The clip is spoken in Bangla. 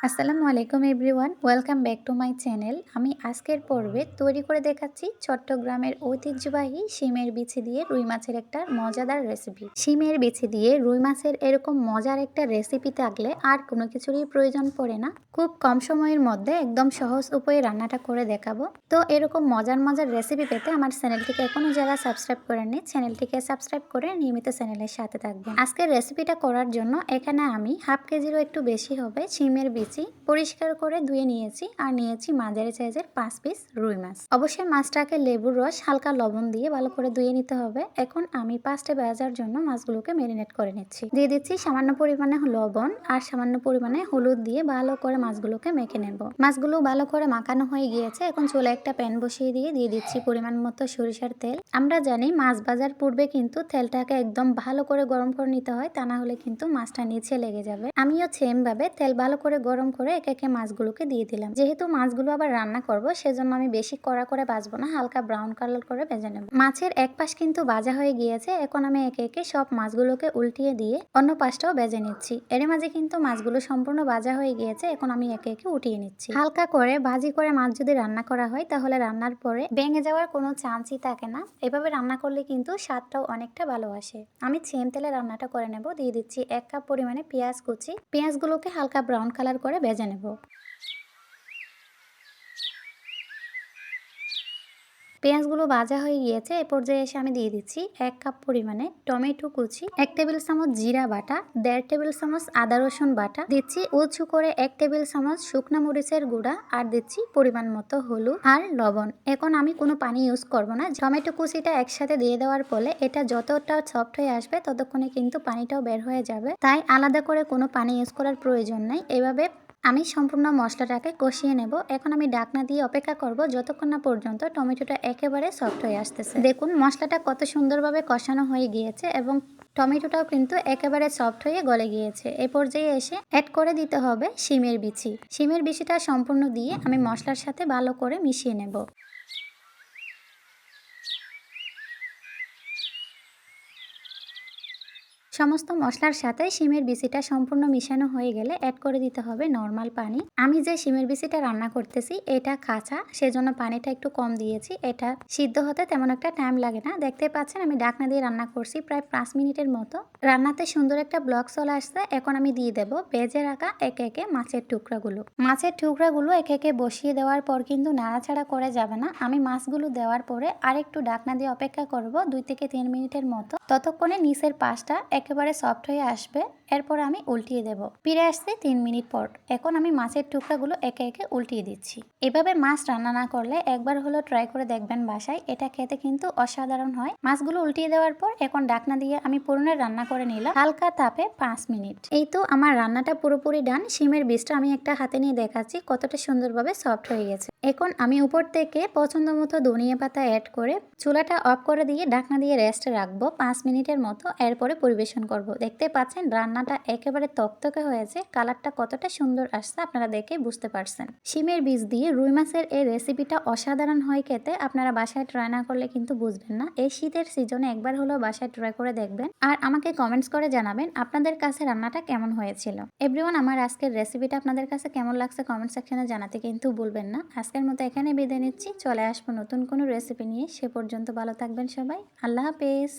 আসসালামু আলাইকুম everyone, welcome back to my channel. আমি আজকের পর্বে তৈরি করে দেখাচ্ছি চট্টগ্রামের ঐতিহ্যবাহী শিমের বিচি দিয়ে রুই মাছের একটা মজাদার রেসিপি। শিমের বিচি দিয়ে রুই মাছের এরকম মজার একটা রেসিপি থাকলে আর কোনো কিছুরই প্রয়োজন পড়ে না। খুব কম সময়ের মধ্যে একদম সহজ উপায়ে রান্নাটা করে দেখাবো। তো এরকম মজার মজার রেসিপি পেতে আমার চ্যানেলটিকে এখনও যারা সাবস্ক্রাইব করেননি, চ্যানেলটিকে সাবস্ক্রাইব করে নিয়মিত চ্যানেলের সাথে থাকবেন। আজকের রেসিপিটা করার জন্য এখানে আমি হাফ কেজিরও একটু বেশি হবে শিমের বিচি পরিষ্কার করে ধুয়ে নিয়েছি আর নিয়েছি মাঝারি সাইজের 5 পিস রুই মাছ। অবশ্যই মাছটাকে লেবুর রস হালকা লবণ দিয়ে ভালো করে ধুয়ে নিতে হবে। এখন আমি পাস্তা ভাজার জন্য মাছগুলোকে ম্যারিনেট করে নিচ্ছি। দিয়ে দিচ্ছি সামান্য পরিমাণে লবণ আর সামান্য পরিমাণে হলুদ দিয়ে ভালো করে মাছগুলোকে মেখে নেব। মাছগুলো ভালো করে মাখানো হয়ে গিয়েছে। এখন চুলায় একটা প্যান বসিয়ে দিয়ে দিচ্ছি পরিমাণ মতো সরিষার তেল। আমরা জানি মাছ ভাজার পূর্বে কিন্তু তেলটাকে একদম ভালো করে গরম করে নিতে হয়, তা না হলে কিন্তু মাছটা নিচে লেগে যাবে। আমিও সেম ভাবে তেল ভালো করে গরম করে একে একে মাছগুলোকে দিয়ে দিলাম। যেহেতু মাছগুলো আবার রান্না করব, সেজন্য আমি বেশি কড়া করে ভাজবো না, হালকা ব্রাউন কালার করে ভেজে নেব। মাছের এক পাশ কিন্তু ভাজা হয়ে গিয়েছে। এখন আমি একে একে সব মাছগুলোকে উল্টিয়ে দিয়ে অন্য পাশটাও ভেজে নিচ্ছি। এর মাঝে কিন্তু মাছগুলো সম্পূর্ণ ভাজা হয়ে গিয়েছে। এখন আমি একে একে উঠিয়ে নিচ্ছি। হালকা করে ভাজি করে মাছ যদি রান্না করা হয় তাহলে রান্নার পরে ভেঙে যাওয়ার কোনো চান্সই থাকে না। এভাবে রান্না করলে কিন্তু স্বাদটাও অনেকটা ভালো আসে। আমি সেম তেলে রান্নাটা করে নেব। দিয়ে দিচ্ছি 1 কাপ পরিমাণে পেঁয়াজ কুচি। পেঁয়াজগুলোকে হালকা ব্রাউন কালার করে ভেজে নেব। পেঁয়াজগুলো ভাজা হয়ে গিয়েছে। এ পর্যায়ে এসে আমি দিয়ে দিচ্ছি 1 কাপ পরিমাণে টমেটো কুচি, 1 টেবিল চামচ জিরা বাটা, 1.5 টেবিল চামচ আদা রসুন বাটা, দিচ্ছি উঁচু করে 1 টেবিল চামচ শুকনা মরিচের গুঁড়া আর দিচ্ছি পরিমাণ মতো হলুদ আর লবণ। এখন আমি কোনো পানি ইউজ করব না। টমেটো কুচিটা একসাথে দিয়ে দেওয়ার ফলে এটা যতটা সফট হয়ে আসবে ততক্ষণে কিন্তু পানিটাও বের হয়ে যাবে, তাই আলাদা করে কোনো পানি ইউজ করার প্রয়োজন নেই। এভাবে আমি সম্পূর্ণ মশলাটাকে কষিয়ে নেব। এখন আমি ঢাকনা দিয়ে অপেক্ষা করব যতক্ষণ না পর্যন্ত টমেটোটা একেবারে সফট হয়ে আসতেছে। দেখুন মশলাটা কত সুন্দরভাবে কষানো হয়ে গিয়েছে এবং টমেটোটাও কিন্তু একেবারে সফট হয়ে গলে গিয়েছে। এই পর্যায়ে এসে অ্যাড করে দিতে হবে শিমের বিচি। শিমের বিচিটা সম্পূর্ণ দিয়ে আমি মশলার সাথে ভালো করে মিশিয়ে নেব। সমস্ত মশলার সাথে শিমের বিচিটা সম্পূর্ণ মিশানো হয়ে গেলে অ্যাড করে দিতে হবে নর্মাল পানি। আমি যে শিমের বিচিটা রান্না করতেছি এটা কাঁচা, সেজন্য পানিটা একটু কম দিয়েছি। এটা সিদ্ধ হতে তেমন একটা টাইম লাগে না। দেখতে পাচ্ছেন আমি ঢাকনা দিয়ে রান্না করছি প্রায় 5 মিনিটের মতো। রান্নাতে সুন্দর একটা ব্লক চলে আসছে। এখন আমি দিয়ে দেব ভেজে রাখা একে একে মাছের টুকরাগুলো। মাছের টুকরাগুলো একে একে বসিয়ে দেওয়ার পর কিন্তু নাড়াচাড়া করে যাবে না। আমি মাছগুলো দেওয়ার পরে আরেকটু ঢাকনা দিয়ে অপেক্ষা করব 2 থেকে 3 মিনিটের মতো। ততক্ষণে নিচের পাশটা একেবারে সফট হয়ে আসবে। এরপর আমি উল্টিয়ে দেব। ফিরে আসছে 3 মিনিট পর। এখন আমি মাছের টুকরাগুলো একে একে উল্টিয়ে দিচ্ছি। এভাবে মাছ রান্না না করলে একবার হলো ট্রাই করে দেখবেন বাসায়, এটা খেতে কিন্তু অসাধারণ হয়। মাছগুলো উল্টিয়ে দেওয়ার পর এখন ঢাকনা দিয়ে আমি পুরনো রান্না করে নিলাম হালকা তাপে 5 মিনিট। এই তো আমার রান্নাটা পুরোপুরি ডান। শিমের বীজটা আমি একটা হাতে নিয়ে দেখাচ্ছি কতটা সুন্দরভাবে সফট হয়ে গেছে। এখন আমি উপর থেকে পছন্দ মতো ধনিয়া পাতা অ্যাড করে চুলাটা অফ করে দিয়ে ঢাকনা দিয়ে রেস্টে রাখবো 5 মিনিটের মতো। এরপরে পরিবেশন করব। দেখতে পাচ্ছেন রান্নাটা একেবারে তকতকে হয়েছে, কালারটা কতটা সুন্দর আসছে আপনারা দেখে বুঝতে পারছেন। শিমের বীজ দিয়ে রুই মাছের এই রেসিপিটা অসাধারণ হয় খেতে। আপনারা বাসায় ট্রাই না করলে কিন্তু বুঝবেন না। এই শীতের সিজনে একবার হলেও বাসায় ট্রাই করে দেখবেন আর আমাকে কমেন্টস করে জানাবেন আপনাদের কাছে রান্নাটা কেমন হয়েছিল। এভরিওয়ান, আমার আজকের রেসিপিটা আপনাদের কাছে কেমন লাগছে কমেন্ট সেকশনে জানাতে কিন্তু ভুলবেন না। আজকের মতো এখানে বিদায় নিচ্ছি। চলে আসবো নতুন কোনো রেসিপি নিয়ে। সে পর্যন্ত ভালো থাকবেন সবাই। আল্লাহ হাফেজ।